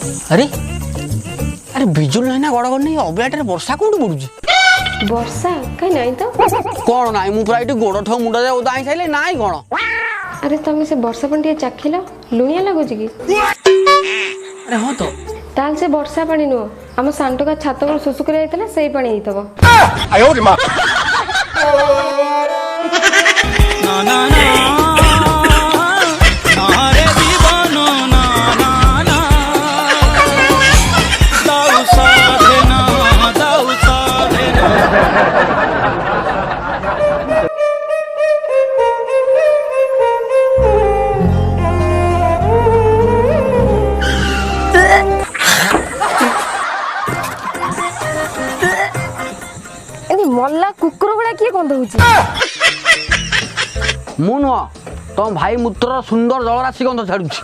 अरे अरे बिजुल नहीं ना गड़गड़ नहीं अबियाटे वर्षा कौन पड़ुची वर्षा कहीं नहीं तो कौन ना मु पूरा गोड़ ठो मुंडा जाए उदा सारे ना कौन अरे तुम से वर्षा पानी टे चाखिल लुणिया लगुच कि अरे हाँ तो ताल से वर्षा पानी नुह आम सांटो का छात पर सुसु कर से पानी होइतबो मल्ला कुकुर भला किए गंध होची मु नुह तुम भाई मूत्र सुंदर जलराशि गंध छाड़ुची